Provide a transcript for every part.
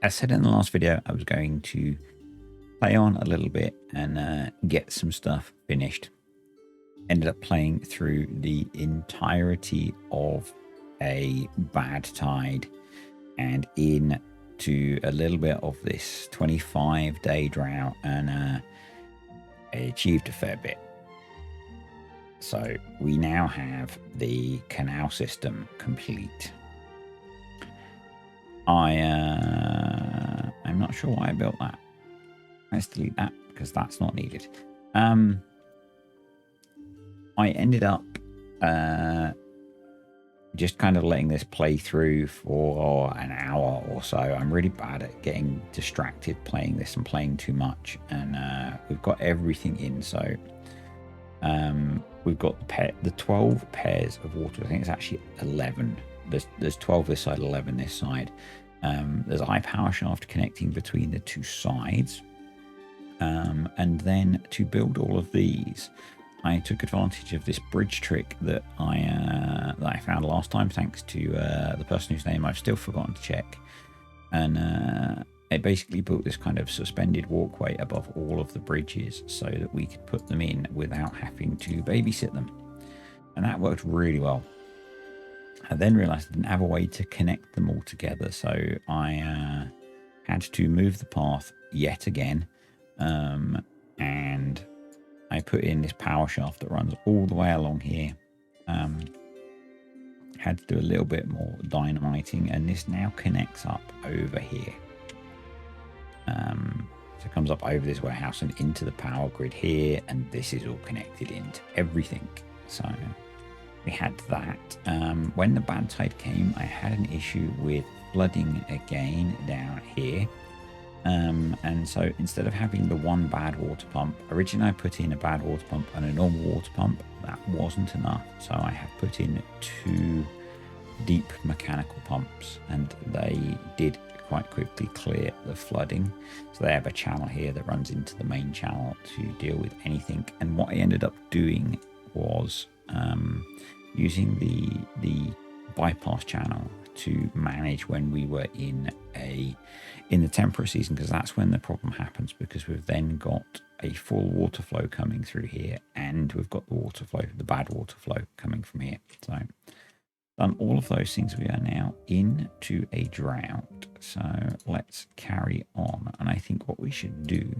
As said in the last video, I was going to play on a little bit and get some stuff finished. Ended up playing through the entirety of a bad tide and into a little bit of this 25-day drought, and I achieved a fair bit. So we now have the canal system complete. I'm not sure why I built that. Let's delete that because that's not needed. I ended up just kind of letting this play through for an hour or so. I'm really bad at getting distracted playing this and playing too much, and we've got everything in. So we've got the 12 pairs of water. I think it's actually 11. There's 12 this side, 11 this side. There's a high power shaft connecting between the two sides. And then to build all of these, I took advantage of this bridge trick that I found last time, thanks to the person whose name I've still forgotten to check. And it basically built this kind of suspended walkway above all of the bridges so that we could put them in without having to babysit them. And that worked really well. I then realized I didn't have a way to connect them all together, so I had to move the path yet again, and I put in this power shaft that runs all the way along here. Had to do a little bit more dynamiting, and this now connects up over here. So it comes up over this warehouse and into the power grid here, and this is all connected into everything. So we had that. When the bad tide came, I had an issue with flooding again down here. And so instead of having the one bad water pump, originally I put in a bad water pump and a normal water pump. That wasn't enough. So I have put in 2 deep mechanical pumps, and they did quite quickly clear the flooding. So they have a channel here that runs into the main channel to deal with anything. And what I ended up doing was using the bypass channel to manage when we were in the temperate season, because that's when the problem happens, because we've then got a full water flow coming through here, and we've got the bad water flow coming from here. So done all of those things. We are now into a drought, so let's carry on. And I think what we should do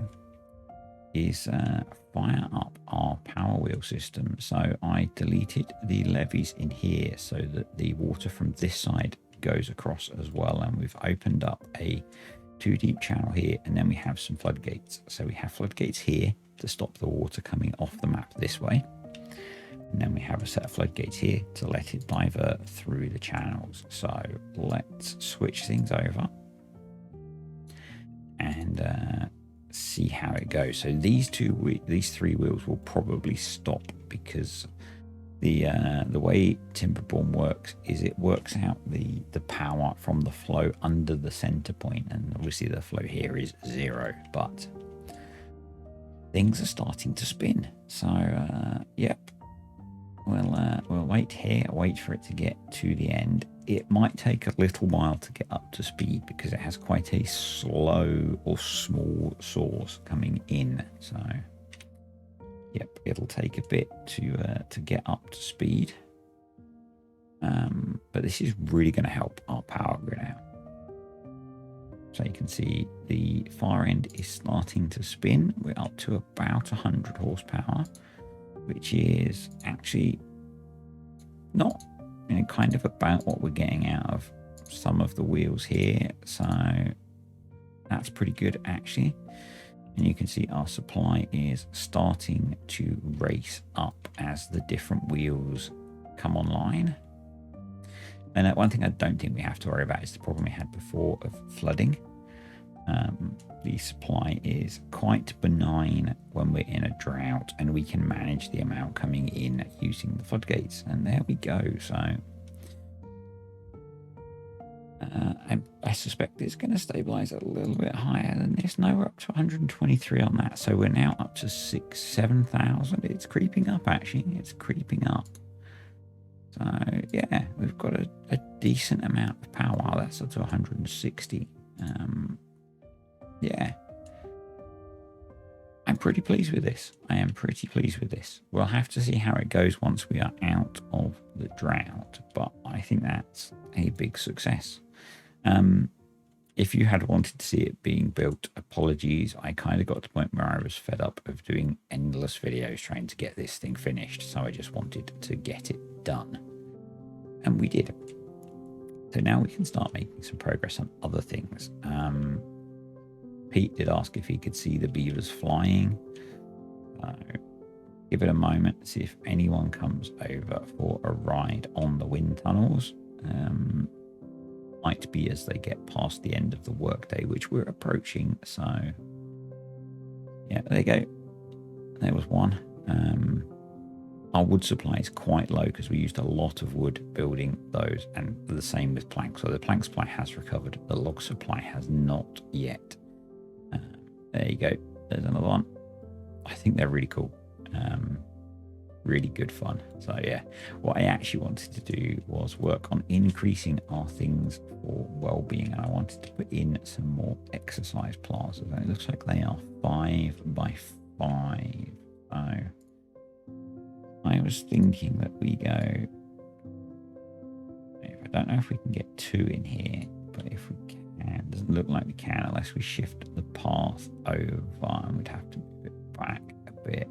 is fire up our power wheel system. So I deleted the levees in here so that the water from this side goes across as well, and we've opened up a 2 deep channel here, and then we have some floodgates. So we have floodgates here to stop the water coming off the map this way, and then we have a set of floodgates here to let it divert through the channels. So let's switch things over and see how it goes. So these 3 wheels will probably stop, because the way TimberBorn works is it works out the power from the flow under the center point, and obviously the flow here is 0, but things are starting to spin. So yep, we'll wait here, wait for it to get to the end. It might take a little while to get up to speed because it has quite a slow or small source coming in. So yep, it'll take a bit to get up to speed. But this is really going to help our power grid out. So you can see the far end is starting to spin. We're up to about 100 horsepower, which is actually not, kind of about what we're getting out of some of the wheels here. So that's pretty good actually. And you can see our supply is starting to race up as the different wheels come online. And one thing I don't think we have to worry about is the problem we had before of flooding. The supply is quite benign when we're in a drought, and we can manage the amount coming in using the floodgates. And there we go. So I suspect it's going to stabilize a little bit higher than this. No, we're up to 123 on that. So we're now up to 7,000. It's creeping up, actually. It's creeping up. So yeah, we've got a decent amount of power. That's up to 160. Yeah, I'm pretty pleased with this. I am pretty pleased with this. We'll have to see how it goes once we are out of the drought, but I think that's a big success. If you had wanted to see it being built, apologies. I kind of got to the point where I was fed up of doing endless videos trying to get this thing finished, so I just wanted to get it done. And we did. So now we can start making some progress on other things. Pete did ask if he could see the beavers flying. Give it a moment, see if anyone comes over for a ride on the wind tunnels. Might be as they get past the end of the workday, which we're approaching. So, yeah, there you go. There was one. Our wood supply is quite low because we used a lot of wood building those, and the same with planks. So the plank supply has recovered. The log supply has not yet. There you go. There's another one. I think they're really cool. Really good fun. So yeah, what I actually wanted to do was work on increasing our things for well-being, and I wanted to put in some more exercise plazas, and it looks like they are 5 by 5. So I was thinking that we go, I don't know if we can get 2 in here, but if we can, it doesn't look like we can unless we shift the path over, and we'd have to move it back a bit.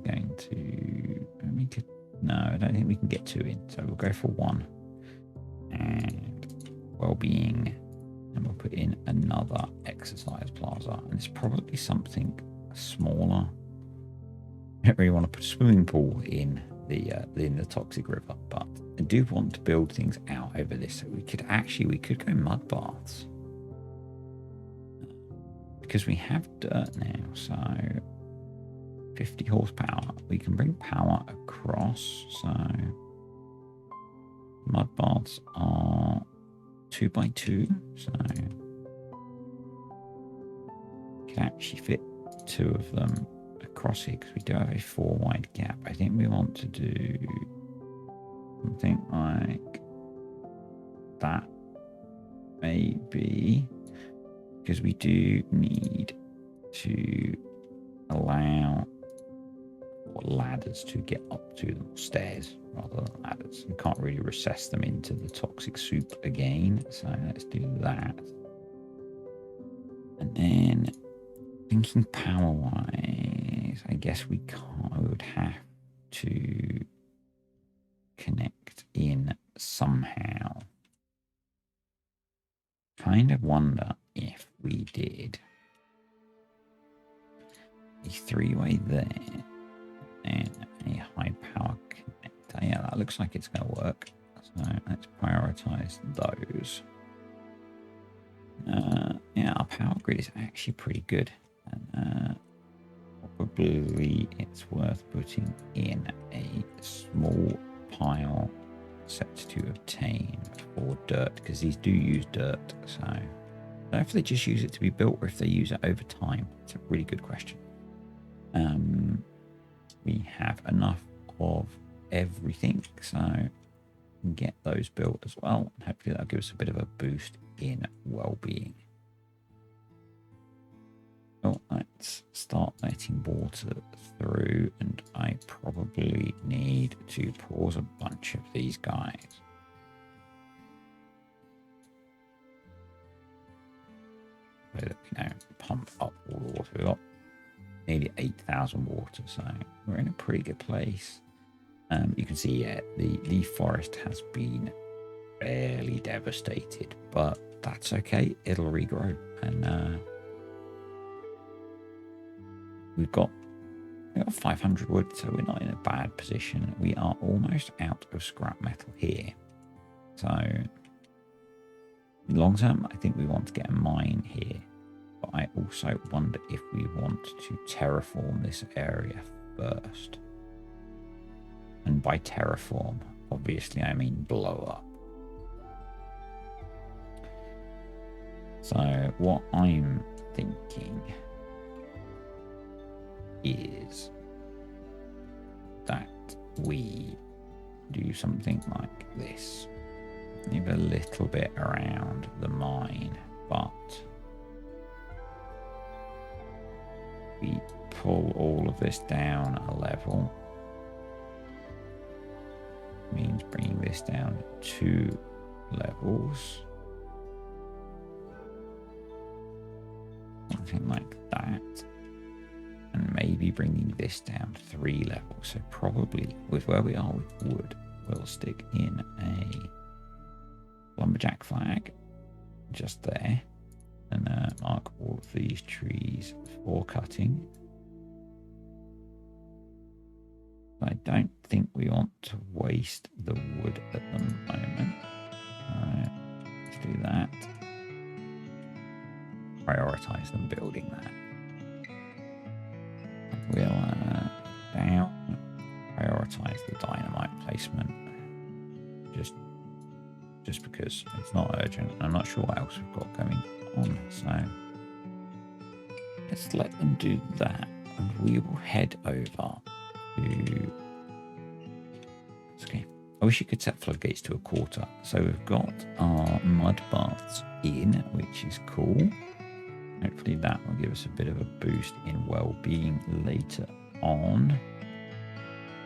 Going to, we could, no, I don't think we can get 2 in, so we'll go for 1 and well-being, and we'll put in another exercise plaza, and it's probably something smaller. I don't really want to put a swimming pool in the toxic river, but I do want to build things out over this. So we could go mud baths because we have dirt now, so 50 horsepower. We can bring power across. So mud baths are 2 by 2. So we can actually fit 2 of them across here because we do have a 4 wide gap. I think we want to do something like that, maybe, because we do need to allow ladders to get up to them, stairs rather than ladders. You can't really recess them into the toxic soup again, so let's do that. And then thinking power wise, I guess we would have to connect in somehow. Kind of wonder if we did a 3-way there and a high power connector. Yeah, that looks like it's going to work. So let's prioritize those. Yeah, our power grid is actually pretty good. And probably it's worth putting in a small pile set to obtain for dirt, because these do use dirt. So I don't know if they just use it to be built or if they use it over time. It's a really good question. We have enough of everything, so we can get those built as well, and hopefully that'll give us a bit of a boost in well-being. Well, let's start letting water through, and I probably need to pause a bunch of these guys. So that we don't pump up all the water. We've got nearly 8,000 water, so we're in a pretty good place. You can see, yeah, the forest has been fairly devastated, but that's okay. It'll regrow, and we've got 500 wood, so we're not in a bad position. We are almost out of scrap metal here, so long term, I think we want to get a mine here. But I also wonder if we want to terraform this area first. And by terraform, obviously I mean blow up. So what I'm thinking is that we do something like this. Leave a little bit around the mine, but we pull all of this down a level. Means bringing this down 2 levels. Something like that. And maybe bringing this down 3 levels. So probably with where we are with wood, we'll stick in a lumberjack flag just there. And mark all of these trees for cutting. I don't think we want to waste the wood at the moment. Let's do that. Prioritize them building that. We'll down. Prioritize the dynamite placement. Just because it's not urgent. I'm not sure what else we've got going on. So let's let them do that. And we will head over. Okay. I wish you could set floodgates to 1/4. So we've got our mud baths in, which is cool. Hopefully that will give us a bit of a boost in well-being later on.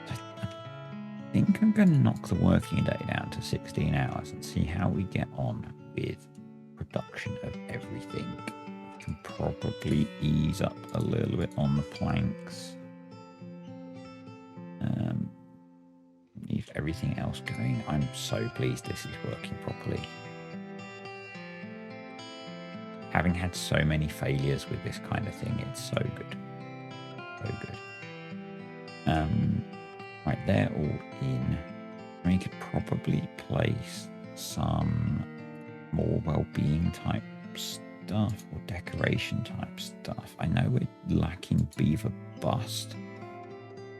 I think I'm going to knock the working day down to 16 hours and see how we get on with production of everything. Can probably ease up a little bit on the planks. Leave everything else going. I'm so pleased this is working properly. Having had so many failures with this kind of thing, it's so good. So good. Right, they're all in. We could probably place some more well-being type stuff or decoration type stuff. I know we're lacking beaver bust.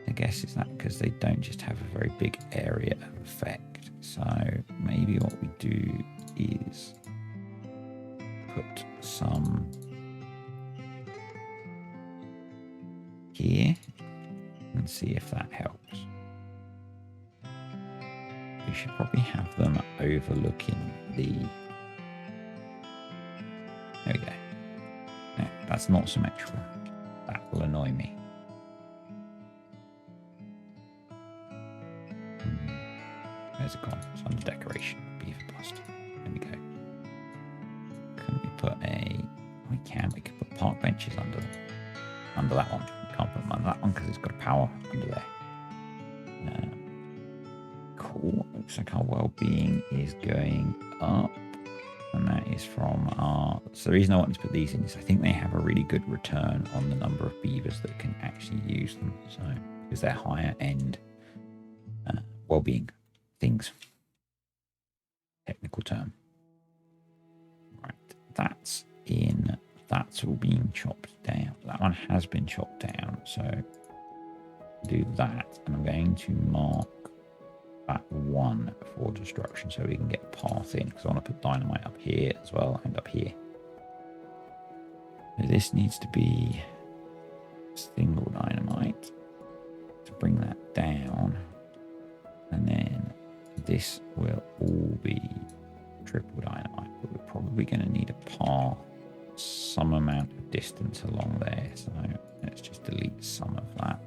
I guess is that because they don't just have a very big area of effect. So maybe what we do is put some here and see if that helps. We should probably have them overlooking the... There we go. No, that's not symmetrical. That will annoy me. Where's it gone? It's under decoration. Beaver bust. There we go. Can we put a... We can. We can put park benches under that one. We can't put them under that one because it's got a power under there. Cool. Looks like our well-being is going up. And that is from our... So the reason I wanted to put these in is I think they have a really good return on the number of beavers that can actually use them. So, because they're higher end well-being things. Technical term. Right. That's in. That's all being chopped down. That one has been chopped down. So do that. And I'm going to mark that one for destruction so we can get a path in, because I want to put dynamite up here as well and up here. So this needs to be single dynamite to bring that down, and then this will all be triple dynamite, but we're probably going to need a path some amount of distance along there, so let's just delete some of that.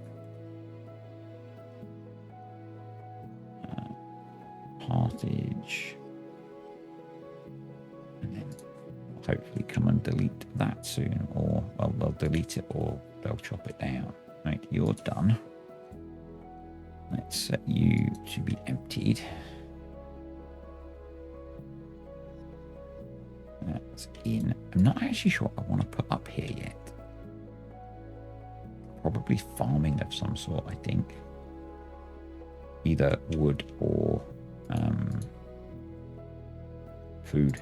Partage, and then hopefully come and delete that soon, or well, they'll delete it or they'll chop it down. Right, you're done. Let's set you to be emptied. That's in. I'm not actually sure what I want to put up here yet. Probably farming of some sort, I think. Either wood or food.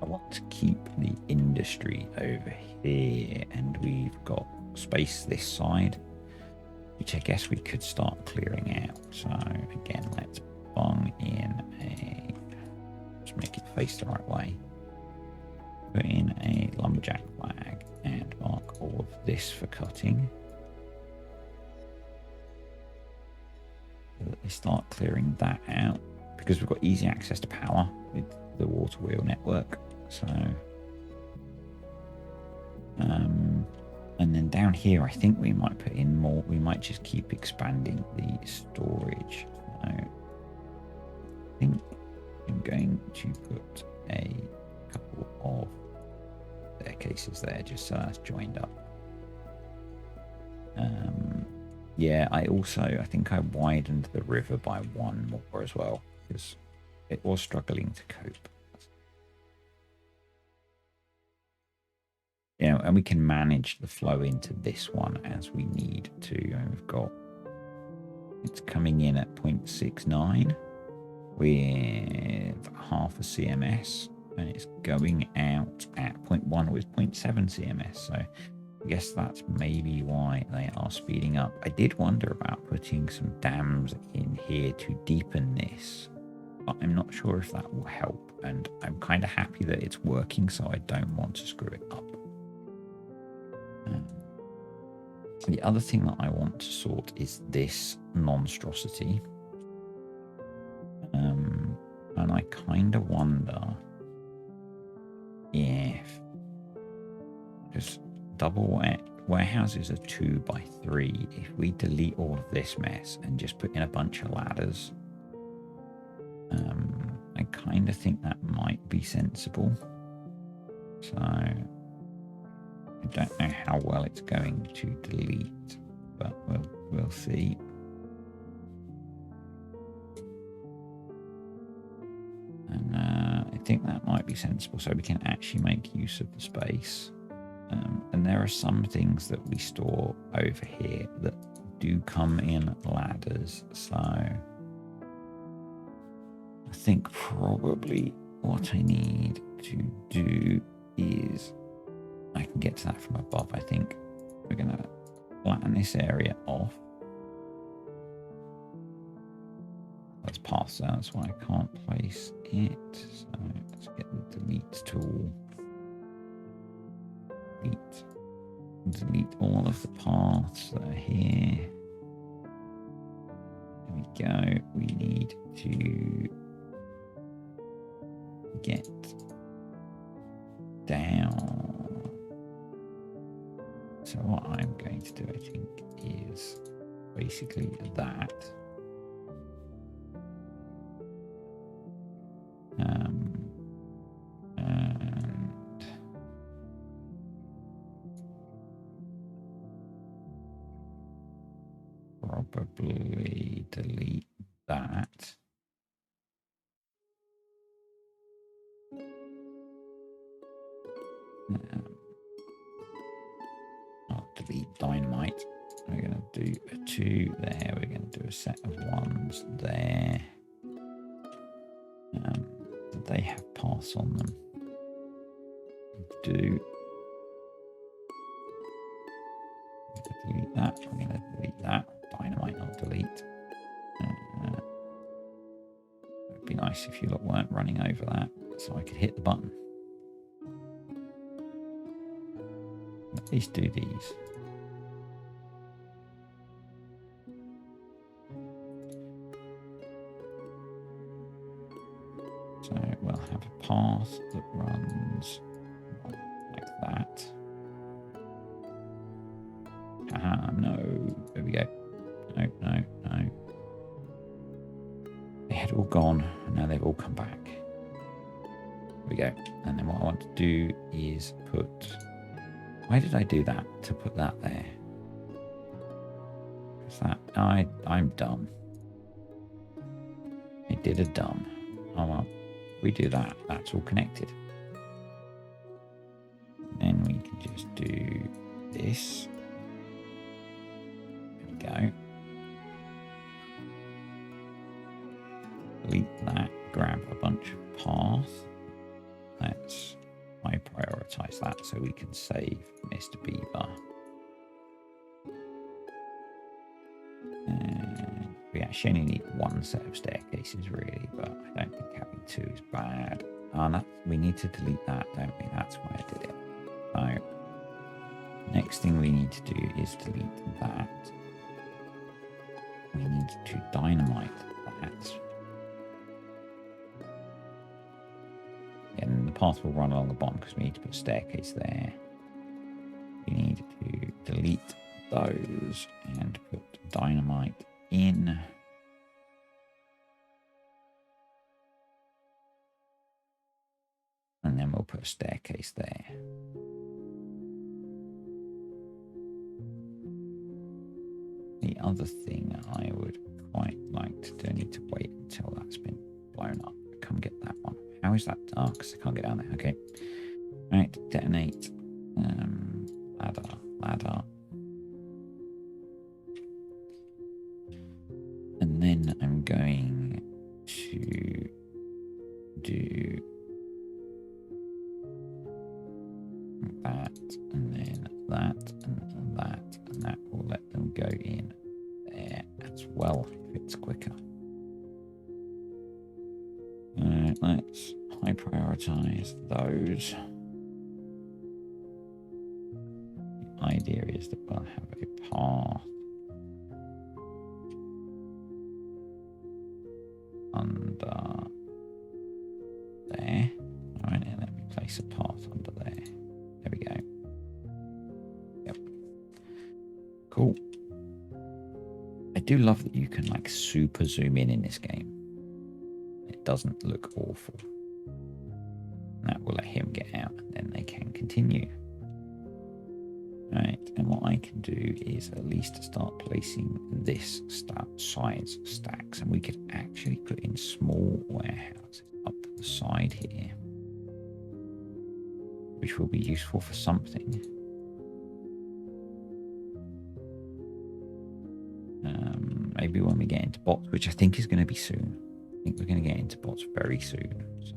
I want to keep the industry over here, and we've got space this side, which I guess we could start clearing out. So again, let's bung in a, just make it face the right way. Put in a lumberjack flag and mark all of this for cutting. start clearing that out because we've got easy access to power with the water wheel network. So, and then down here, I think we might put in more. We might just keep expanding the storage. So I think I'm going to put a couple of staircases there just so that's joined up. Yeah, I think I widened the river by one more as well because it was struggling to cope. You know, and we can manage the flow into this one as we need to. And we've got, it's coming in at 0.69 with half a CMS, and it's going out at 0.1 with 0.7 CMS. So I guess that's maybe why they are speeding up. I did wonder about putting some dams in here to deepen this, but I'm not sure if that will help. And I'm kind of happy that it's working, so I don't want to screw it up. The other thing that I want to sort is this monstrosity. And I kind of wonder if, because double warehouses are 2 by 3. If we delete all of this mess and just put in a bunch of ladders, I kind of think that might be sensible. So I don't know how well it's going to delete, but we'll see. And I think that might be sensible, so we can actually make use of the space. And there are some things that we store over here that do come in ladders. So I think probably what I need to do is, I can get to that from above. I think we're going to flatten this area off. That's past that, that's why I can't place it. So let's get the delete tool. Delete all of the paths that are here. There we go. We need to get down. So what I'm going to do, I think, is basically that. And probably delete that. I'll delete dynamite. We're going to do a 2 there. We're going to do a set of 1s there. Do they have paths on them? Do. Delete that. I'm going to delete that. Dynamite, not delete. It'd be nice if you lot weren't running over that, so I could hit the button. At least do these. So we'll have a path that runs like that. No. There we go. No. They had all gone, and now they've all come back. There we go. And then what I want to do is put... Why did I do that? To put that there. Is that... I'm dumb. I did a dumb. Oh well. We do that. That's all connected. Then we can just do this. Go. Delete that, grab a bunch of paths. I prioritize that so we can save Mr. Beaver. And we actually only need 1 set of staircases really, but I don't think having 2 is bad. We need to delete that, don't we? That's why I did it. So next thing we need to do is delete that. We need to dynamite that. And the path will run along the bottom because we need to put a staircase there. We need to delete those and put dynamite in. And then we'll put a staircase there. The other thing I would quite like to do, I need to wait until that's been blown up. Come get that one. How is that dark? Because I can't get down there. Okay. Right, detonate. Ladder. And then I'm going to do that, and then that, and that, and that will let them go in there as well if it's quicker. Let's high prioritize those. The idea is that we'll have a path under there. All right, and let me place a path under there. There we go. Yep. Cool. I do love that you can like super zoom in this game. It doesn't look awful. That will let him get out and then they can continue. Right, and what I can do is at least start placing this size stacks, and we could actually put in small warehouses up the side here, which will be useful for something. Maybe when we get into bots, which I think is going to be soon. I think we're going to get into bots very soon. So.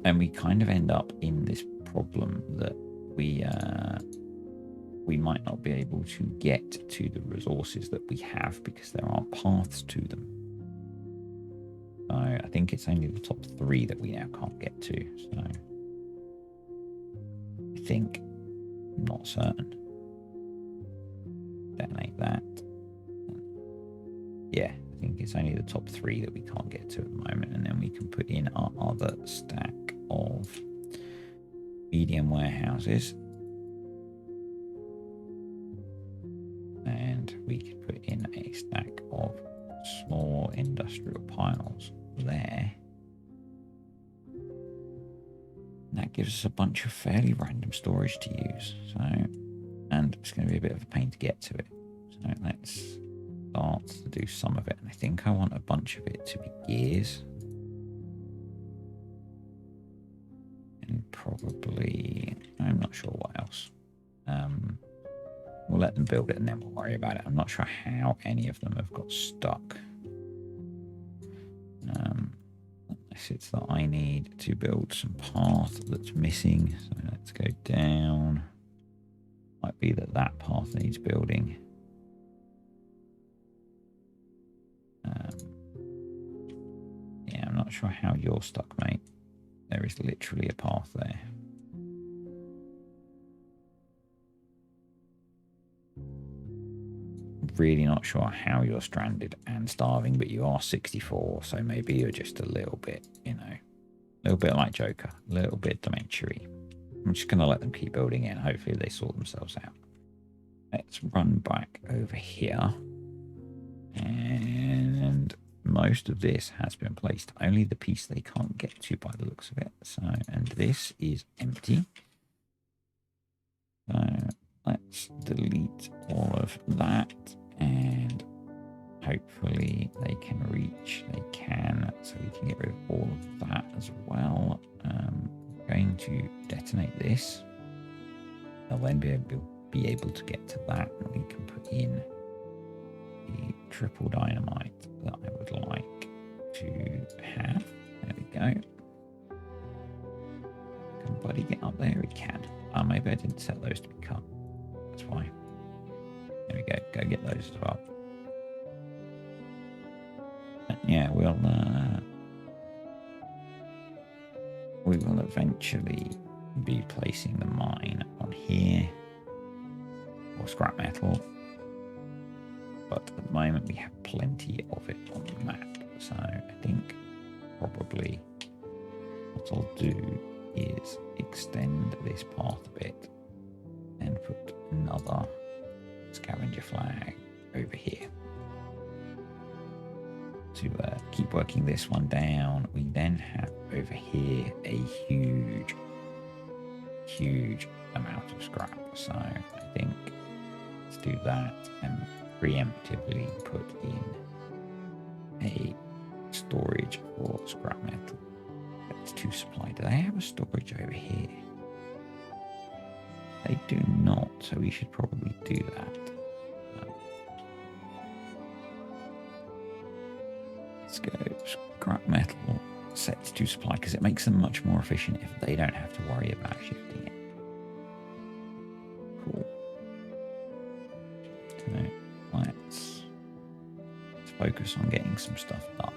And we kind of end up in this problem that we might not be able to get to the resources that we have because there aren't paths to them. So I think it's only the top 3 that we now can't get to. So I think, I'm not certain. Detonate that. Yeah, I think it's only the top 3 that we can't get to at the moment, and then we can put in our other stack of medium warehouses, and we could put in a stack of small industrial piles there. And that gives us a bunch of fairly random storage to use. So, and it's going to be a bit of a pain to get to it. So let's start to do some of it. And I think I want a bunch of it to be gears. And probably, I'm not sure what else. We'll let them build it and then we'll worry about it. I'm not sure how any of them have got stuck. Unless it's that I need to build some path that's missing. So let's go down. Might be that that path needs building. Yeah, I'm not sure how you're stuck, mate. There is literally a path there. Really not sure how you're stranded and starving, but you are 64, so maybe you're just a little bit, you know, a little bit like Joker, a little bit dementia-y. I'm just going to let them keep building it and hopefully they sort themselves out. Let's run back over here. And most of this has been placed. Only the piece they can't get to by the looks of it. So, and this is empty. So let's delete all of that. And hopefully they can reach. They can. So we can get rid of all of that as well. I'm going to detonate this. I'll then be able to get to that. And we can put in the triple dynamite that I would like to have. There we go. Can Buddy get up there? He can. Maybe I didn't set those to be cut. That's why. There we go. Go get those as well. And yeah, we will eventually be placing the mine on here, or scrap metal. but at the moment we have plenty of it on the map. So I think probably what I'll do is extend this path a bit and put another scavenger flag over here to keep working this one down. We then have over here a huge amount of scrap, so I think let's do that and preemptively put in a storage for scrap metal. That's 2 supply. Do they have a storage over here? They do not, so we should probably do that. Let's go scrap metal set to supply, because it makes them much more efficient if they don't have to worry about shifting it. Cool. So let's focus on getting some stuff done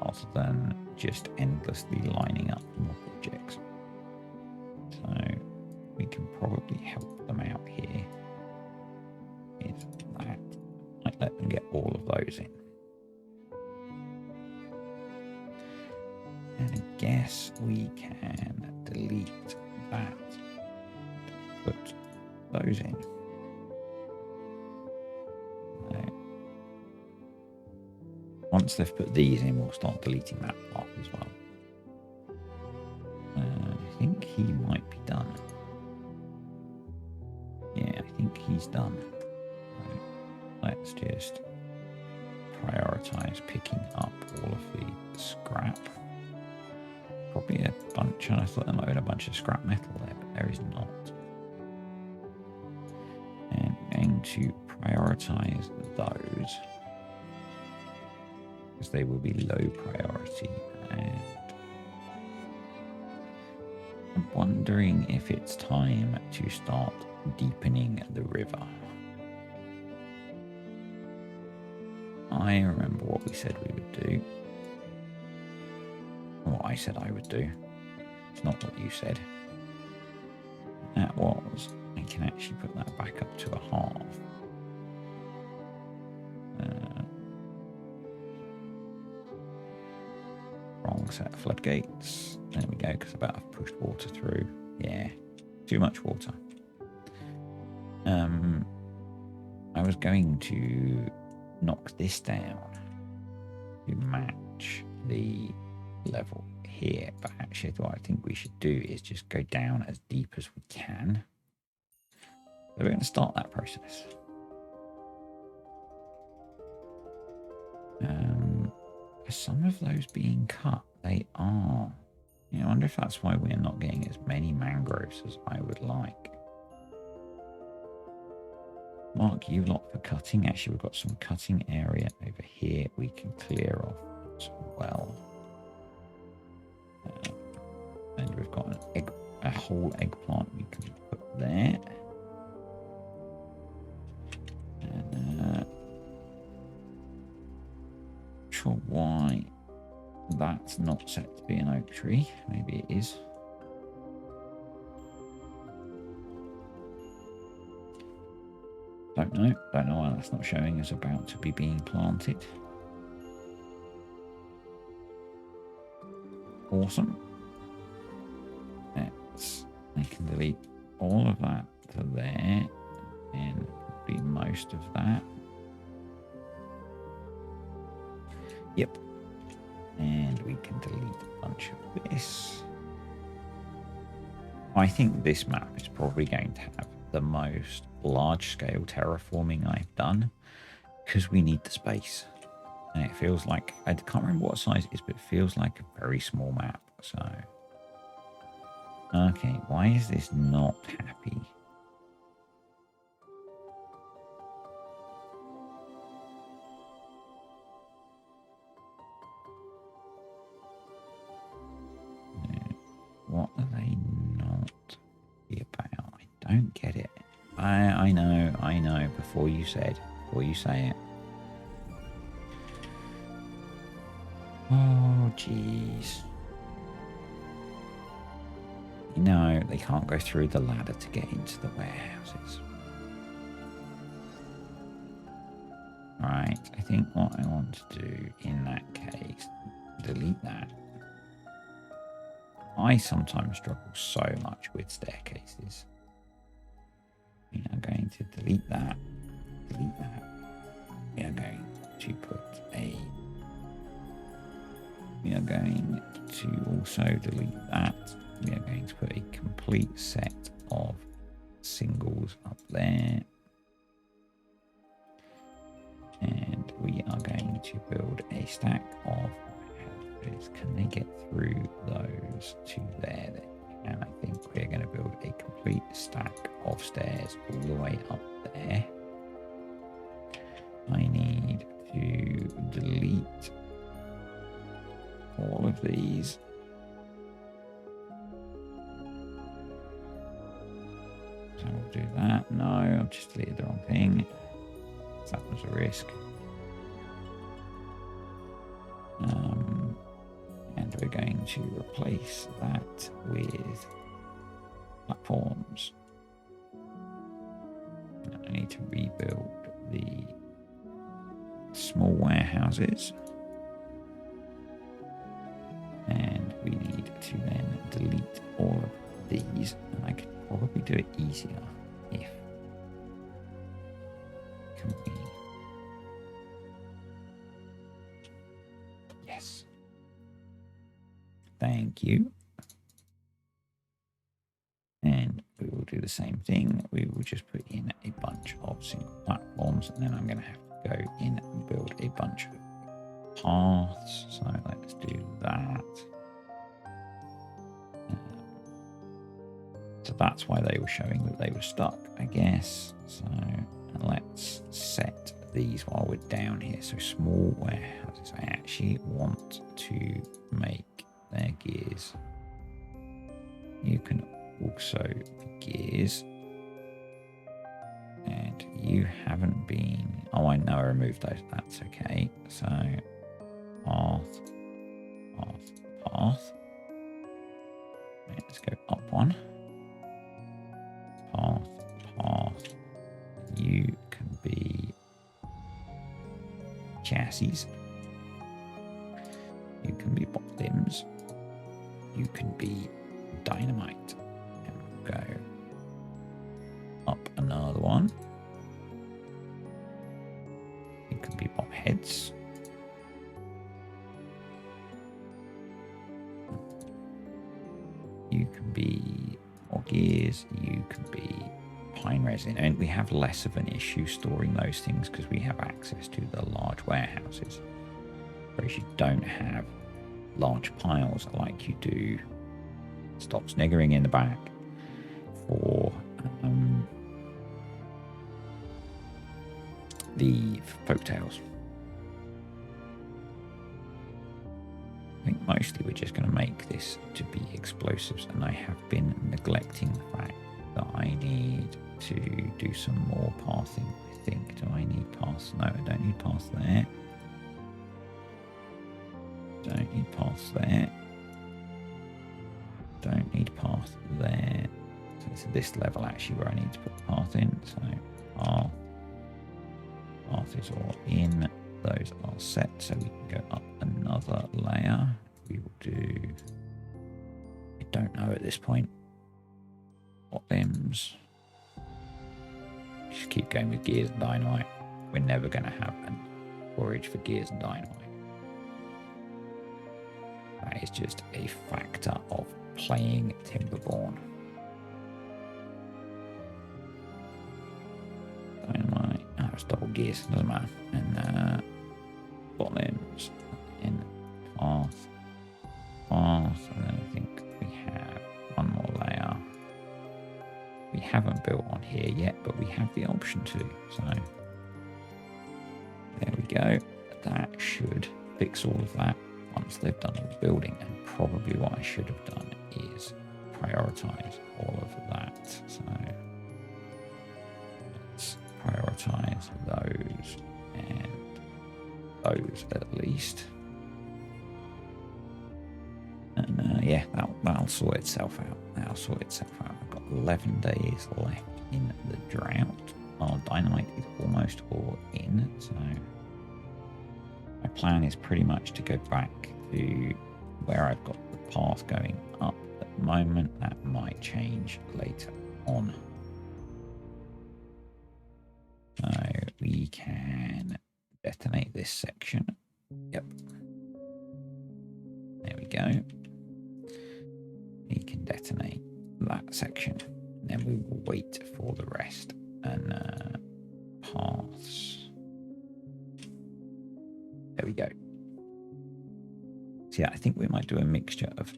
rather than just endlessly lining up more projects. So we can probably help them out here with that. Might let them get all of those in. And I guess we can delete that, put those in. Once they've put these in, we'll start deleting that part as well. I think he might be done. Yeah, I think he's done. So let's just prioritize picking up all of the scrap. Probably a bunch, I thought there might have been a bunch of scrap metal there, but there is not. And I'm going to prioritize those, because they will be low priority. And I'm wondering if it's time to start deepening the river. I remember what we said we would do. What I said I would do. It's not what you said. That was, I can actually put that back up to a half. Wrong set of floodgates. There we go, because about I've pushed water through. Yeah, too much water. I was going to knock this down to match the level here, but actually what I think we should do is just go down as deep as we can. So we're going to start that process. Are some of those being cut? They are. I wonder if that's why we're not getting as many mangroves as I would like. Mark you lot for cutting. Actually, we've got some cutting area over here we can clear off as well. And we've got a whole eggplant we can put there. And sure why that's not set to be an oak tree. Maybe it is. Don't know why that's not showing as about to be being planted. Awesome. I can delete all of that to there and probably most of that. Yep. And we can delete a bunch of this. I think this map is probably going to have the most large-scale terraforming I've done, because we need the space. And it feels like, I can't remember what size it is, but it feels like a very small map. So, okay, why is this not happy? What are they not happy about? I don't get it. I know, before you say it. Oh, jeez. No, they can't go through the ladder to get into the warehouses. Right, I think what I want to do in that case, delete that. I sometimes struggle so much with staircases. We are going to delete that, delete that. We are going to put a... We are going to also delete that. We are going to put a complete set of singles up there. And we are going to build a stack of houses. Can they get through those to there? And I think we're going to build a complete stack of stairs all the way up there. I need to delete all of these. So we'll do that. No, I've just deleted the wrong thing. That was a risk. And we're going to replace that with platforms. I need to rebuild the small warehouses. And we need to then delete all of these. And I could probably do it easier if... Can we... Yes. Thank you. And we will do the same thing. We will just put in a bunch of single platforms, and then I'm going to have to go in and build a bunch of paths. So let's do that. So that's why they were showing that they were stuck, I guess. So let's set these while we're down here. So small warehouses. I actually want to make their gears. You can also be gears. And you haven't been... Oh, I know I removed those. That's okay. So path, path, path. Let's go up one. Path, path. You can be chassis. You can be bottoms. You can be dynamite. And we'll go up another one. You can be bot heads. You can be more gears. You can be pine resin. And we have less of an issue storing those things because we have access to the large warehouses. Whereas you don't have large piles like you do. Stop sniggering in the back for the folktales. I think mostly we're just going to make this to be explosives, and I have been neglecting the fact that I need to do some more pathing. I think, do I need paths? No, I don't need paths there. Don't need paths there. Don't need path there. So it's this level actually where I need to put the path in. So path is all in. Those are set, so we can go up another layer. We will do... I don't know at this point. What limbs? Just keep going with gears and dynamite. We're never going to have an forage for gears and dynamite. That is just a factor of playing TimberBorn. Dynamite. Oh, it's double gears, doesn't matter. And bottoms in path, and then I think we have one more layer. We haven't built on here yet, but we have the option to. So there we go. That should fix all of that once they've done all the building. And probably what I should have done is prioritize all of that. So let's prioritize those and those at least. And yeah, that'll sort itself out. That'll sort itself out. I've got 11 days left in the drought. Our dynamite is almost all in, so plan is pretty much to go back to where I've got the path going up at the moment. That might change later on. So we can detonate this section. Yep. There we go. We can detonate that section. And then we will wait for the rest. And paths. There we go. So yeah, I think we might do a mixture of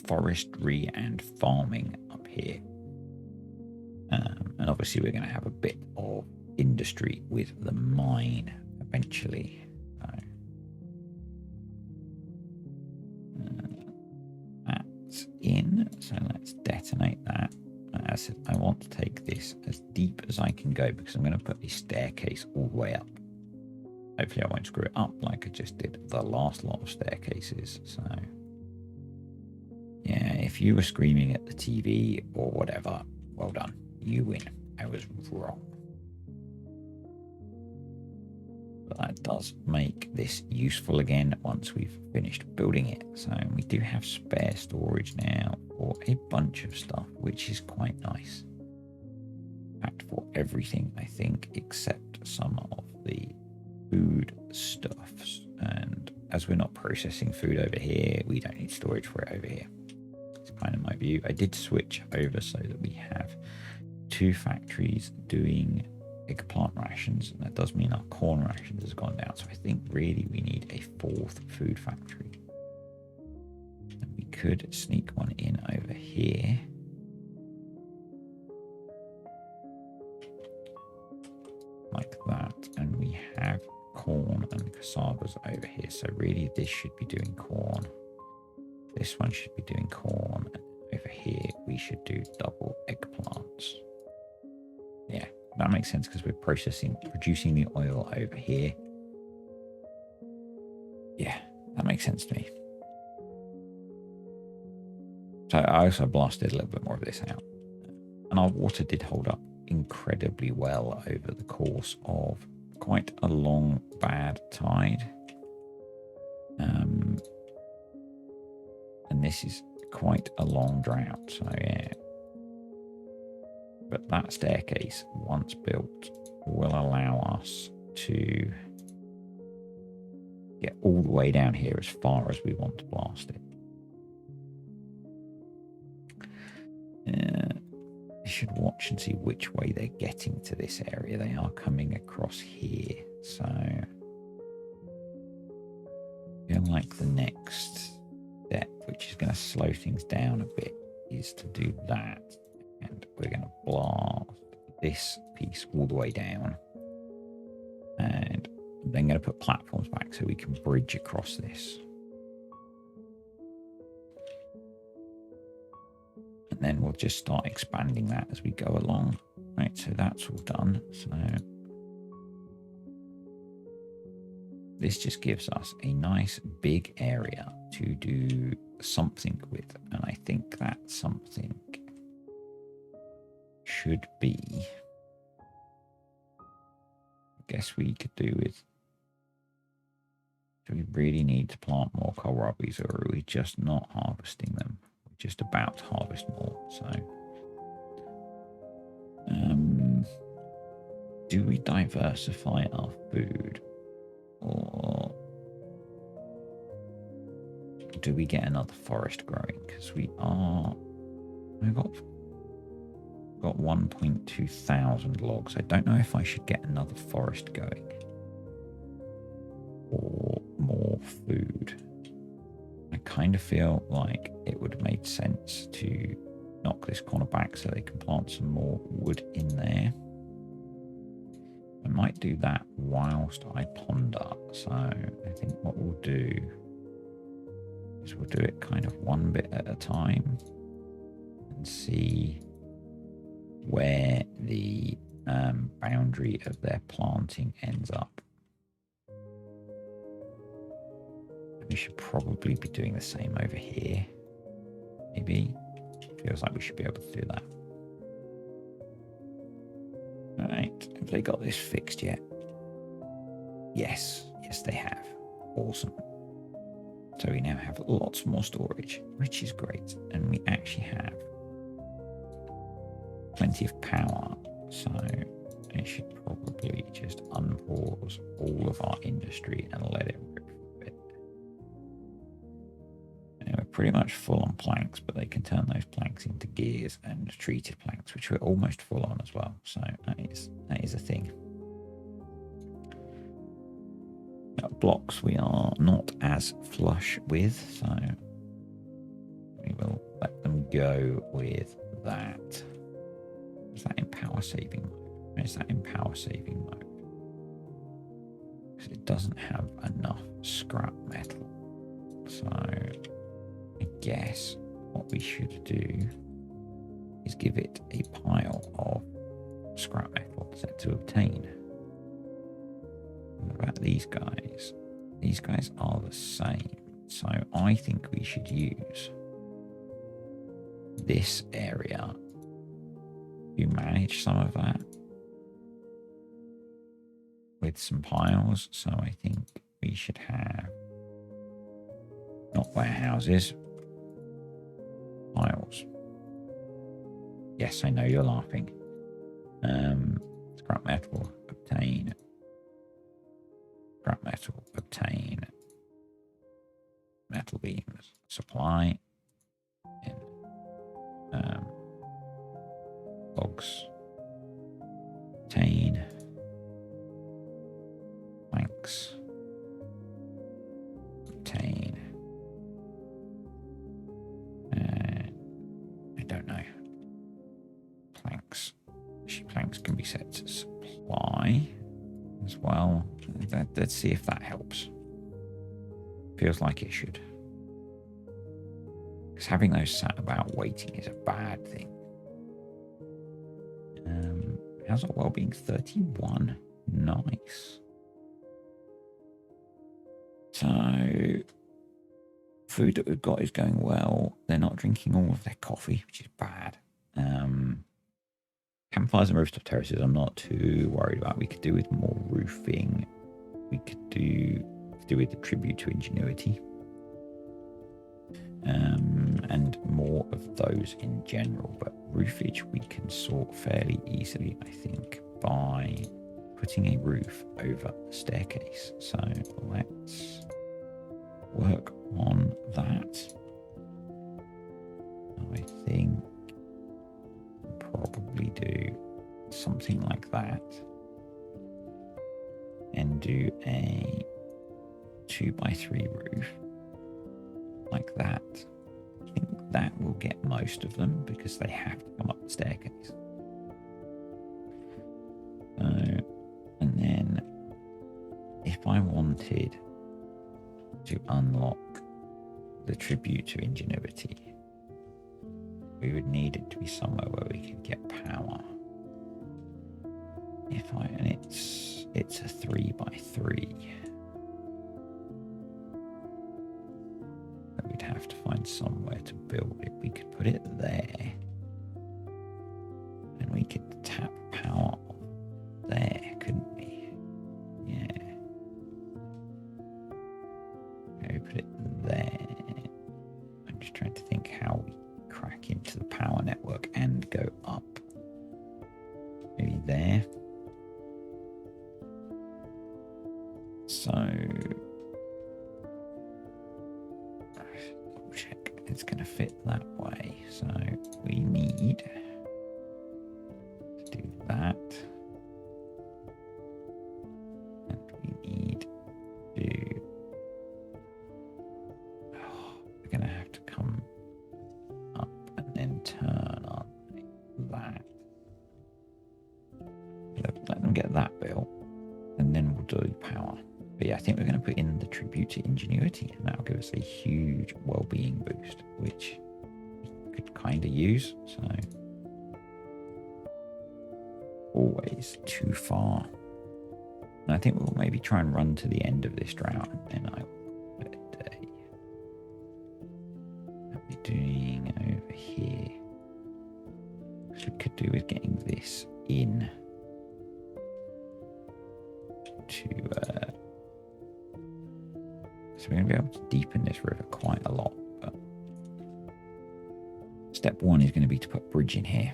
forestry and farming up here. And obviously we're going to have a bit of industry with the mine eventually. So, that's in. So let's detonate that. As I said, I want to take this as deep as I can go because I'm going to put a staircase all the way up. Hopefully I won't screw it up like I just did the last lot of staircases. So yeah, if you were screaming at the TV or whatever, well done. You win. I was wrong. But that does make this useful again once we've finished building it. So we do have spare storage now for a bunch of stuff, which is quite nice. In fact, for everything, I think, except some of the food stuffs. And as we're not processing food over here, we don't need storage for it over here. It's kind of my view. I did switch over so that we have 2 factories doing eggplant rations, and that does mean our corn rations has gone down. So I think really we need a 4th food factory. And we could sneak one in over here. Like that. And we have corn and cassavas over here. So really this should be doing corn. This one should be doing corn. And over here we should do double eggplants. Yeah, that makes sense because we're producing the oil over here. Yeah, that makes sense to me. So I also blasted a little bit more of this out. And our water did hold up incredibly well over the course of quite a long bad tide. And this is quite a long drought, so yeah. But that staircase, once built, will allow us to get all the way down here as far as we want to blast it. I should watch and see which way they're getting to this area. They are coming across here, so I feel like the next step, which is going to slow things down a bit, is to do that. And we're going to blast this piece all the way down. And I'm then going to put platforms back so we can bridge across this. And then we'll just start expanding that as we go along. Right, so that's all done. So this just gives us a nice big area to do something with. And I think that something should be, I guess we could do with, do we really need to plant more kohlrabis, or are we just not harvesting them? We're just about to harvest more, so do we diversify our food, or do we get another forest growing? Because we've got 1.2 thousand logs. I don't know if I should get another forest going or more food. I kind of feel like it would have made sense to knock this corner back so they can plant some more wood in there. I might do that whilst I ponder. So I think what we'll do is we'll do it kind of one bit at a time and see where the boundary of their planting ends up. We should probably be doing the same over here. Maybe. Feels like we should be able to do that. Alright, have they got this fixed yet? Yes. Yes, they have. Awesome. So we now have lots more storage, which is great. And we actually have plenty of power. So I should probably just unpause all of our industry and let it rip for a bit. And we're pretty much full on planks, but they can turn those planks into gears and treated planks, which we're almost full on as well. So that is a thing. Blocks we are not as flush with, so we will let them go with that. Is that in power saving mode? Is that in power saving mode? Because it doesn't have enough scrap metal. So I guess what we should do is give it a pile of scrap metal set to obtain. What about these guys? These guys are the same. So I think we should use this area to manage some of that with some piles. So I think we should have not warehouses, piles. Yes, I know you're laughing. Scrap metal, obtain. Scrap metal, obtain. Metal beams, supply. In logs, obtain. Planks, obtain. I don't know. Planks. Planks can be set to supply as well. Let's see if that helps. Feels like it should. Because having those sat about waiting is a bad thing. How's our well-being? 31. Nice. So food that we've got is going well. They're not drinking all of their coffee, which is bad. Campfires and rooftop terraces I'm not too worried about. We could do with more roofing. We could do with the tribute to ingenuity. And more of those in general. But roofage we can sort fairly easily, I think, by putting a roof over the staircase. So let's work on that. I think probably do something like that and do a 2x3 roof like that. I think that will get most of them because they have to come up the staircase. And then if I wanted to unlock the tribute to ingenuity, we would need it to be somewhere where we could get power. And it's a 3x3. But we'd have to find somewhere to build it. We could put it there. And we could tap power there, couldn't we? Yeah. Maybe put it there. I'm just trying to think how we crack into the power network and go up. Maybe there. So double check it's going to fit that way. So we need to do that. And we need to we're going to have to come up and then turn on that. Let them get that built, and then we'll do power. But yeah, I think we're going to put in the tribute to ingenuity, and that'll give us a huge well-being boost, which we could kind of use. So always too far. And I think we'll maybe try and run to the end of this drought, and then I will put a day. I'll be doing over here. So we could do with getting this in to So we're going to be able to deepen this river quite a lot. But step one is going to be to put a bridge in here.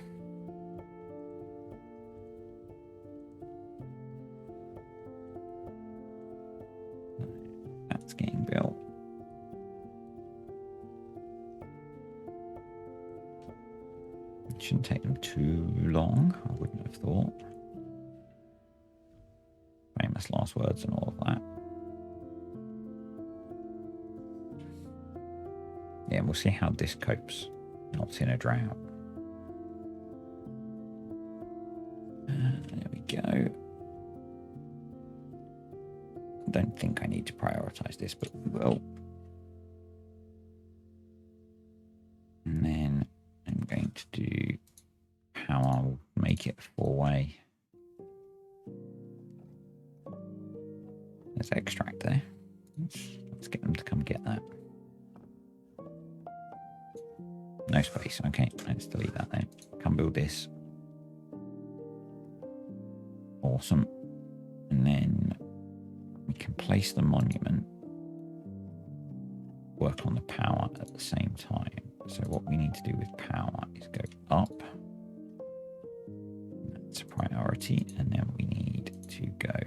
That's getting built. It shouldn't take them too long, I wouldn't have thought. Famous last words and all of that. Yeah, we'll see how this copes. Not in a drought. There we go. I don't think I need to prioritize this, but we will. And then I'm going to do how I'll make it four-way. There's extract there. Let's get them to come get that. No space. Okay, let's delete that then. Come build this. Awesome. And then we can place the monument. Work on the power at the same time. So what we need to do with power is go up. That's a priority. And then we need to go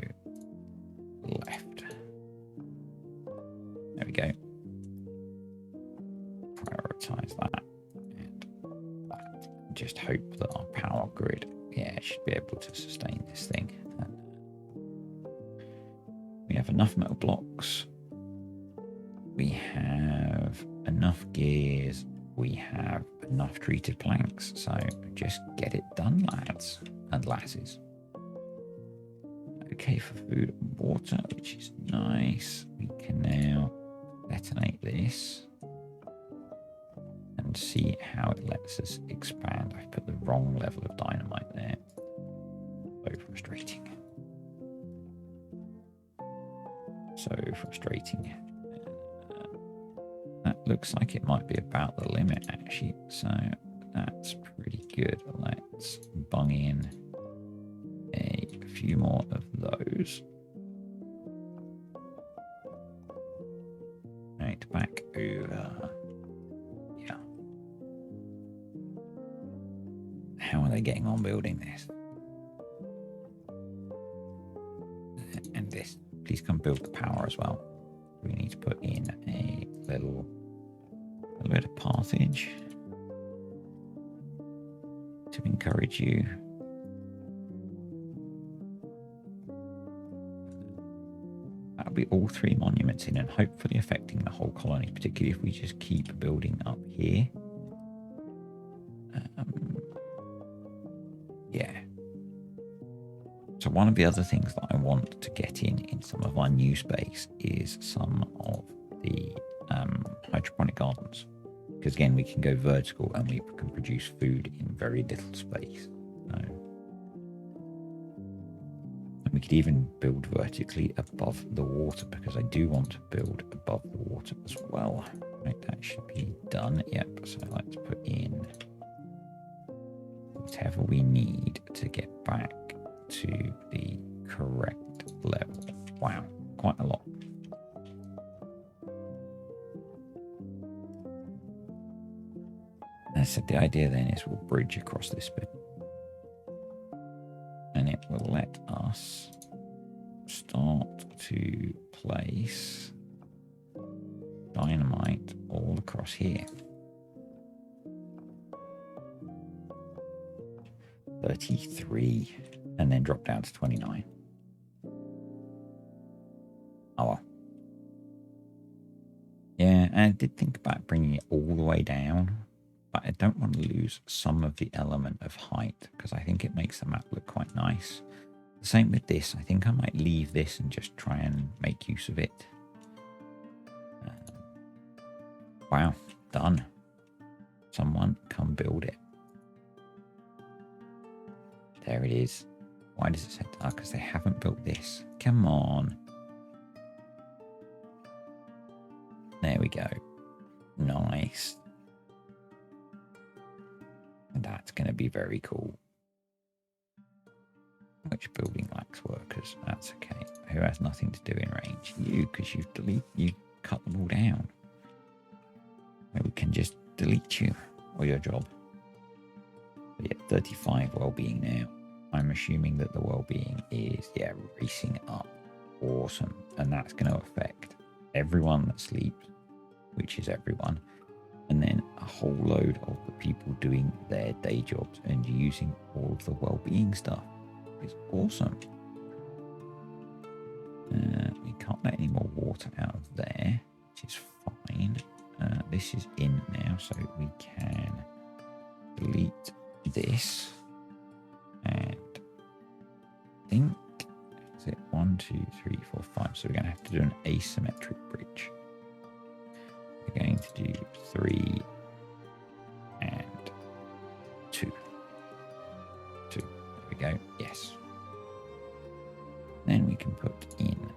left. There we go. Prioritize that. Just hope that our power grid, should be able to sustain this thing. We have enough metal blocks. We have enough gears. We have enough treated planks. So just get it done, lads and lasses. Okay for food and water, which is nice. We can now detonate this. And see how it lets us expand. I've put the wrong level of dynamite there. So frustrating. So frustrating. That looks like it might be about the limit actually. So that's pretty good. Let's bung in a few more of those. Right, back over. How are they getting on building this? And this. Please come build the power as well. We need to put in a little bit of pathage to encourage you. That'll be all three monuments in and hopefully affecting the whole colony, particularly if we just keep building up here. Yeah. So one of the other things that I want to get in some of our new space is some of the hydroponic gardens. Because again, we can go vertical and we can produce food in very little space. So, and we could even build vertically above the water because I do want to build above the water as well. Right, that should be done. Yep, so let's put in whatever we need to get back to the correct level. Wow, quite a lot. As I said, the idea then is we'll bridge across this bit. And it will let us start to place dynamite all across here. 33, and then drop down to 29. Oh well. Yeah, and I did think about bringing it all the way down, but I don't want to lose some of the element of height because I think it makes the map look quite nice. The same with this. I think I might leave this and just try and make use of it. Wow, done. Someone come build it. There it is. Why does it say dark? Because they haven't built this. Come on. There we go. Nice. And that's going to be very cool. Which building lacks workers? That's okay. Who has nothing to do in range? You, because you cut them all down. We can just delete you or your job. But yeah, 35 well-being now. I'm assuming that the well-being is, yeah, racing up. Awesome. And that's going to affect everyone that sleeps, which is everyone. And then a whole load of the people doing their day jobs and using all of the well-being stuff. It's awesome. We can't let any more water out of there, which is fine. This is in now, so we can delete this. And I think, is it 1, 2, 3, 4, 5? So we're going to have to do an asymmetric bridge. We're going to do 3 and 2. 2. There we go. Yes. Then we can put in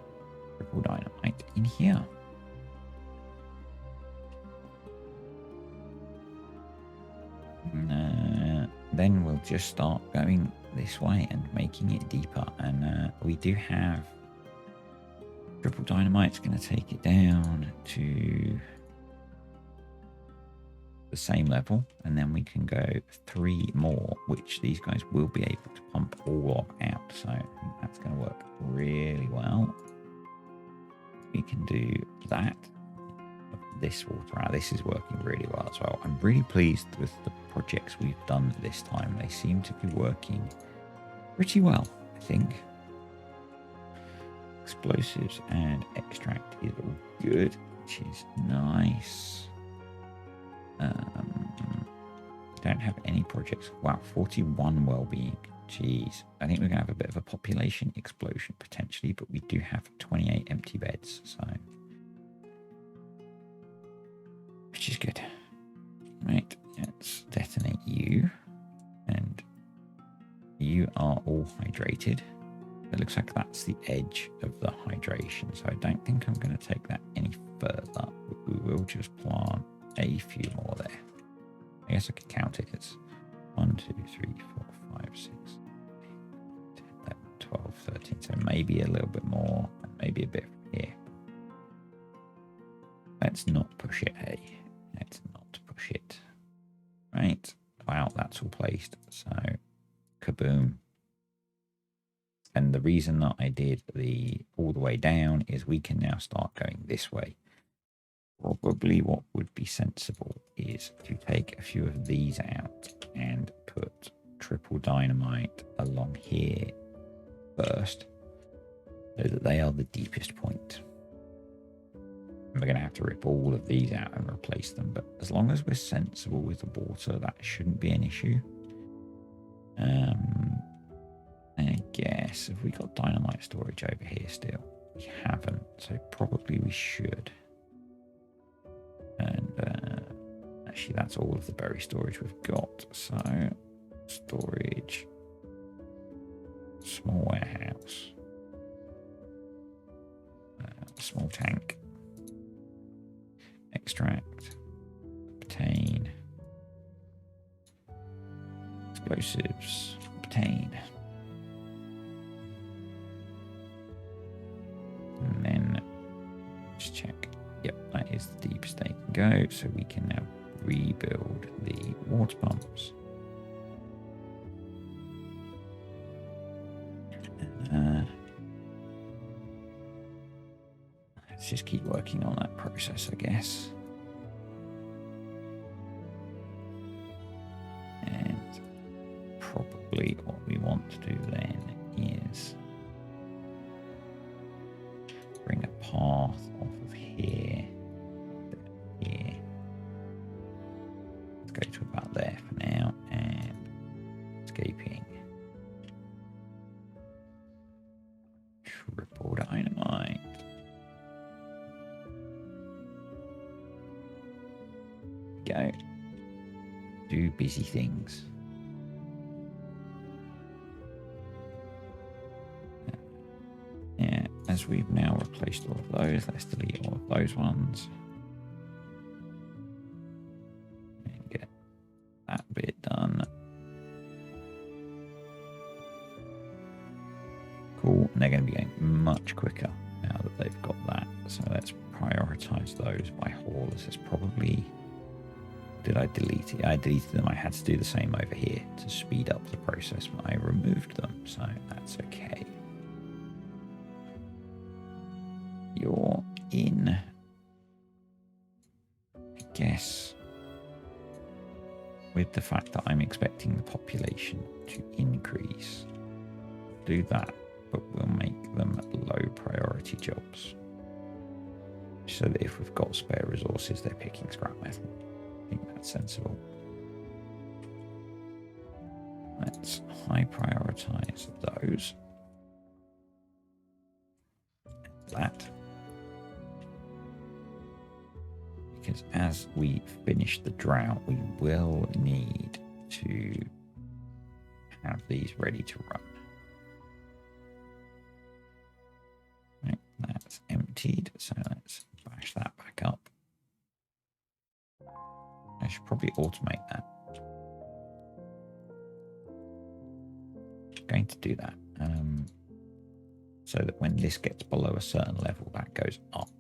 triple dynamite in here. Then we'll just start going this way and making it deeper. And we do have triple dynamite's going to take it down to the same level, and then we can go 3 more, which these guys will be able to pump all out. So I think that's going to work really well. We can do that. This water out. This is working really well as well. I'm really pleased with the projects we've done this time. They seem to be working pretty well, I think. Explosives and extract is all good, which is nice. Don't have any projects. Wow, 41 well-being. Jeez. I think we're going to have a bit of a population explosion potentially, but we do have 28 empty beds, so which is good. Right, let's detonate you. And you are all hydrated. It looks like that's the edge of the hydration, so I don't think I'm going to take that any further. We will just plant a few more there. I guess I could count it. It's 1, 2, 3, 4, 5, 6, 8, 10, 11, 12, 13. So maybe a little bit more, and maybe a bit here. Let's not push it, hey. Let's not push it. Right. Wow, that's all placed. So, kaboom. And the reason that I did the all the way down is we can now start going this way. Probably what would be sensible is to take a few of these out and put triple dynamite along here first, so that they are the deepest point. We're going to have to rip all of these out and replace them, but as long as we're sensible with the water, that shouldn't be an issue. I guess, have we got dynamite storage over here still? We haven't, so probably we should. And actually, that's all of the berry storage we've got. So, storage, small warehouse, small tank. Extract, obtain, explosives, obtain, and then just check. Yep, that is the deepest they can go, so we can now rebuild the water pumps. Let's just keep working on that process, I guess. And probably what we want to do then is bring a path off of here. Here. Let's go to about there for now, and escaping. Triple dynamite. Go. Do busy things. Yeah, as we've now replaced all of those, let's delete all of those ones. And get that bit done. Cool, and they're going to be going much quicker now that they've got that. So let's prioritize So it's probably... Did I delete it? I deleted them. I had to do the same over here to speed up the process, but I removed them, so that's okay. You're in, I guess, with the fact that I'm expecting the population to increase. Do that, but we'll make them low priority jobs. So that if we've got spare resources, they're picking scrap metal. I think that's sensible. Let's high prioritize those. That. Because as we finish the drought, we will need to have these ready to run. Right, that's emptied, so let's bash that back up. I should probably automate that. Going to do that so that when this gets below a certain level, that goes up,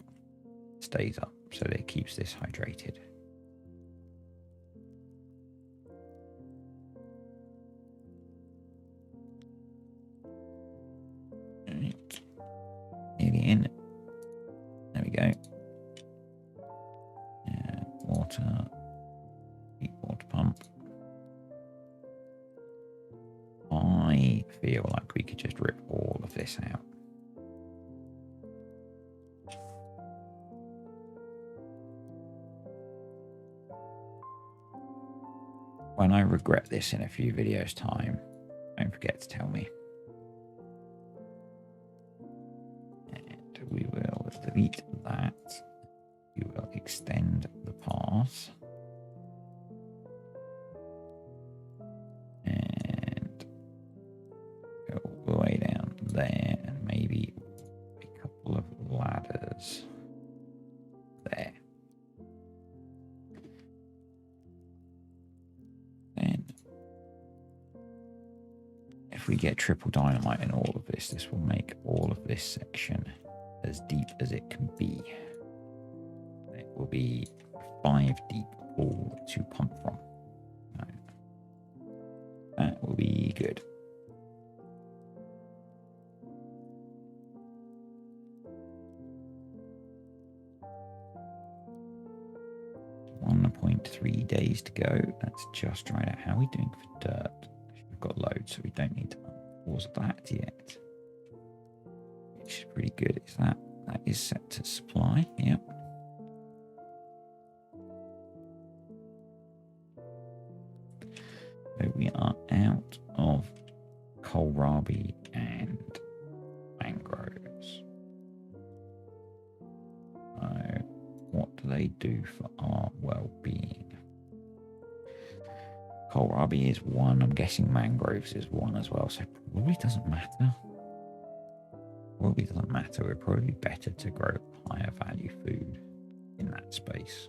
stays up, so that it keeps this hydrated. Right. Nearly in. There we go. Water. Deep water pump. I feel like we could just rip all of this out. When I regret this in a few videos' time, don't forget to tell me. And we will delete that. We will extend the path. And go all the way down there, and maybe a couple of ladders there. Then, if we get triple dynamite in all of this, this will make all of this section as deep as it can be. It will be 5 deep pool to pump from. So that will be good. .3 days to go. That's just right out. How are we doing for dirt? We've got loads, so we don't need to pause that yet. Which is pretty good. Is that is set to supply? Yep. So we are out of kohlrabi and mangroves. So what do they do for our well-being? Kohlrabi is 1. I'm guessing mangroves is 1 as well, so probably doesn't matter. Probably doesn't matter. We're probably better to grow higher value food in that space.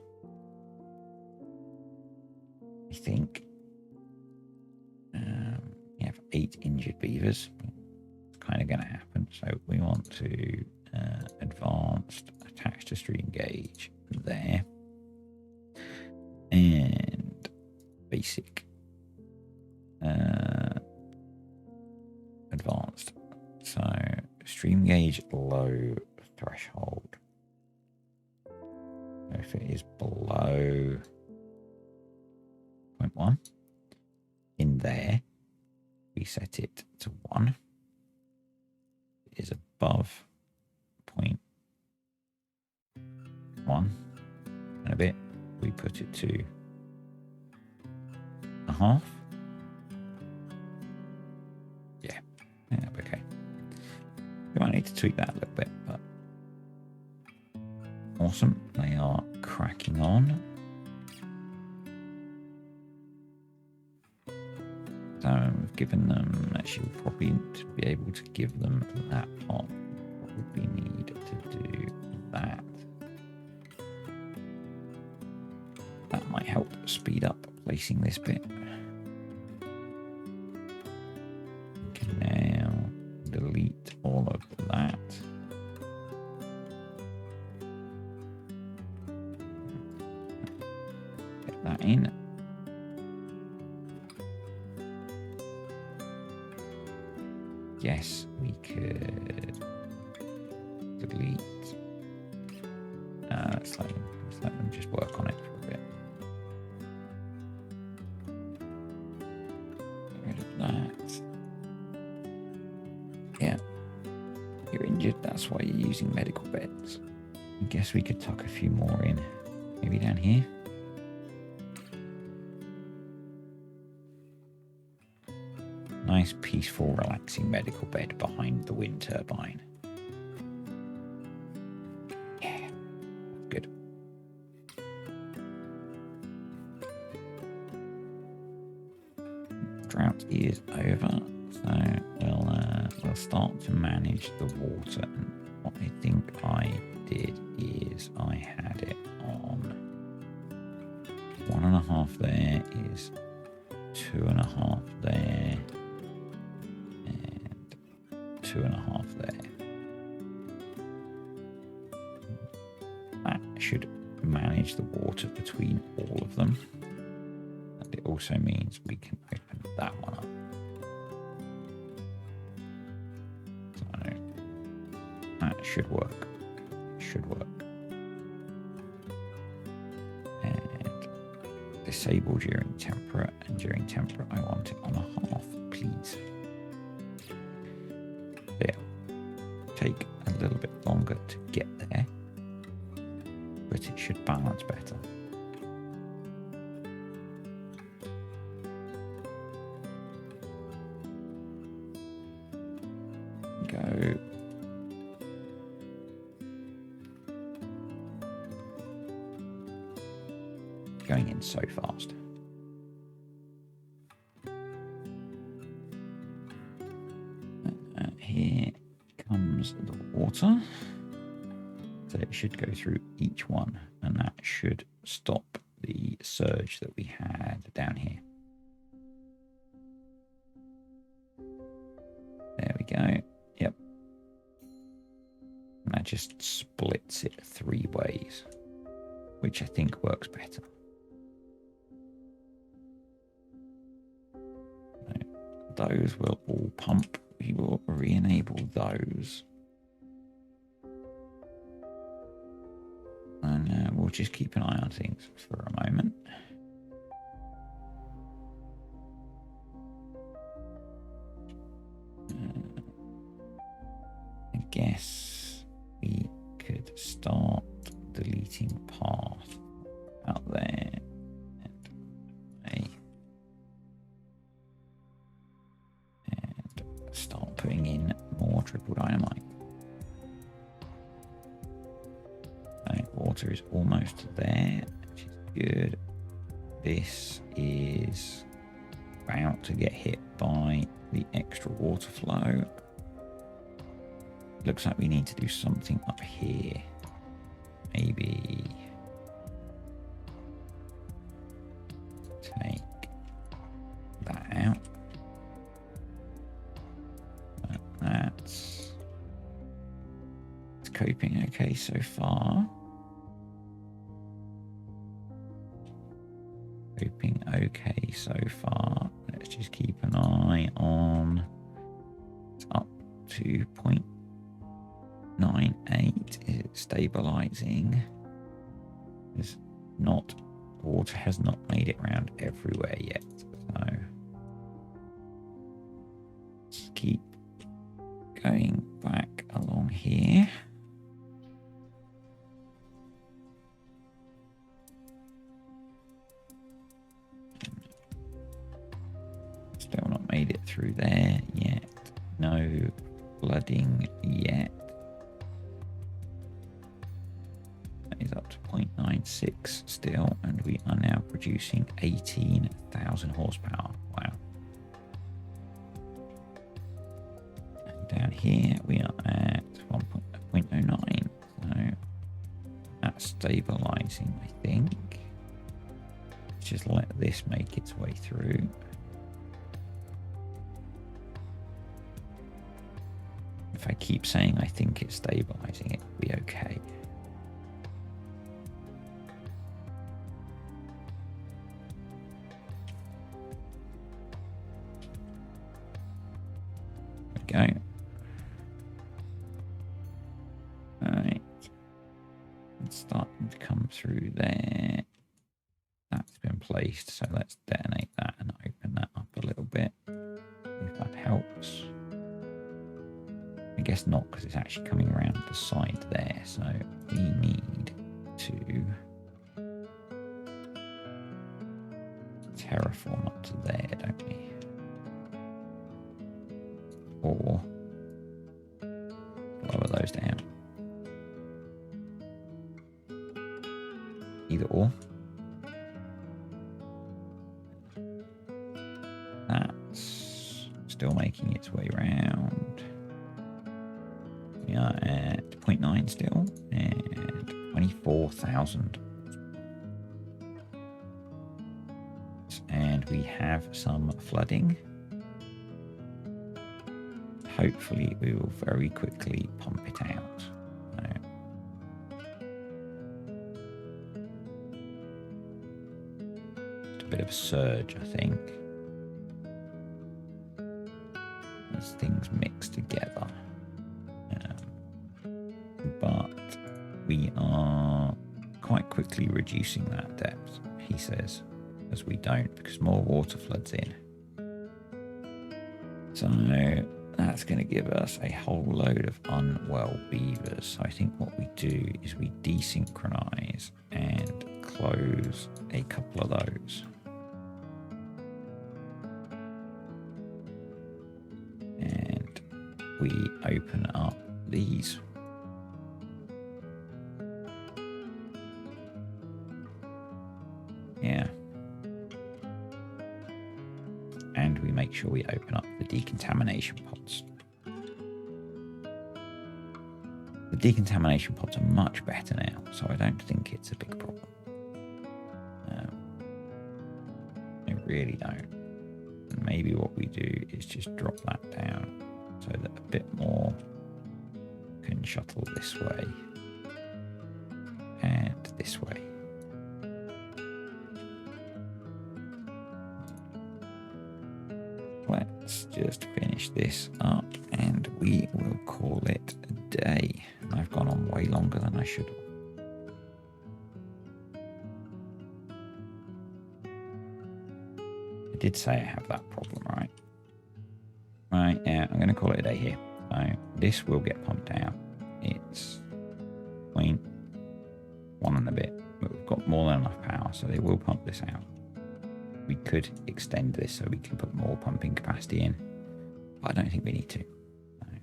I think we have 8 injured beavers. It's kind of going to happen. So we want to advanced attach to stream gauge there, and basic advanced. So stream gauge low threshold. If it is below 0.1 in there, we set it to 1. It is above 0.1 and a bit, we put it to 0.5. Yeah, okay. We might need to tweak that a little bit, but awesome. They are cracking on. So we've given them, actually we'll probably to be able to give them that pot. Probably need to do that. That might help speed up placing this bit. We can now delete all of that. that in. Yes, we could delete. Let's let them just work on it for a bit. Get rid of that. Yeah, you're injured. That's why you're using medical beds. I guess we could tuck a few more in. Maybe down here. Nice, peaceful, relaxing medical bed behind the wind turbine. Yeah, good. Drought is over, so we'll start to manage the water. And what I think I did is I had it on 1.5 there, is 2.5 there. 2.5 there. That should manage the water between all of them. And it also means we can open that one up. So that should work. Should work. And disable during temperate, and during temperate I want it on 1/2, please. Take a little bit longer to get there, but it should balance better. Go. Going in so fast. Here comes the water, so it should go through each one, and that should stop the surge that we had down here. There we go. Yep. And that just splits it 3 ways, which I think works better. So those will all pump. We will re-enable those. And we'll just keep an eye on things for a moment. I guess we could start deleting path out there. Start putting in more triple dynamite. So water is almost there, which is good. This is about to get hit by the extra water flow. Looks like we need to do something up here. Maybe take that out. It's coping okay so far. Coping okay so far. Let's just keep an eye on. It's up to 0.98. Is it stabilizing? It's not. Water has not made it around everywhere yet. So let's keep going back along here. Still not made it through there yet. No flooding yet. That is up to 0.96 still, and we are now producing 18,000 horsepower. Wow. Down here we are at 1.09, so that's stabilizing, I think. Let's just let this make its way through. If I keep saying I think it's stabilizing, it will be okay. go. Alright. It's starting to come through there. That's been placed, so let's detonate that and open that up a little bit. If that helps. I guess not, because it's actually coming around the side there, so we need to terraform up to there, don't we? Or lower those down. Either or. That's still making its way around. We are at 0.9 still, and 24,000. And we have some flooding. Hopefully we will very quickly pump it out. Just a bit of a surge, I think, as things mix together. But we are quite quickly reducing that depth, he says, as we don't, because more water floods in. So that's going to give us a whole load of unwell beavers. So I think what we do is we desynchronize and close a couple of those. And we open up these. Yeah. And we make sure we open up the decontamination pods. The decontamination pods are much better now, so I don't think it's a big problem. I really don't. And maybe what we do is just drop that down so that a bit more can shuttle this way and this way. Let's just finish this up and we will call it a day. I've gone on way longer than I should have. I did say I have that problem, right? Right, yeah, I'm going to call it a day here. So this will get pumped out. It's 0.1 and a bit, but we've got more than enough power, so they will pump this out. We could extend this so we can put more pumping capacity in, but I don't think we need to. No.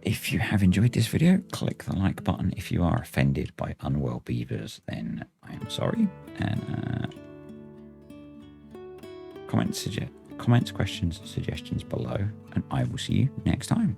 If you have enjoyed this video, click the like button. If you are offended by unwell beavers, then I am sorry. And comments, questions, suggestions below, and I will see you next time.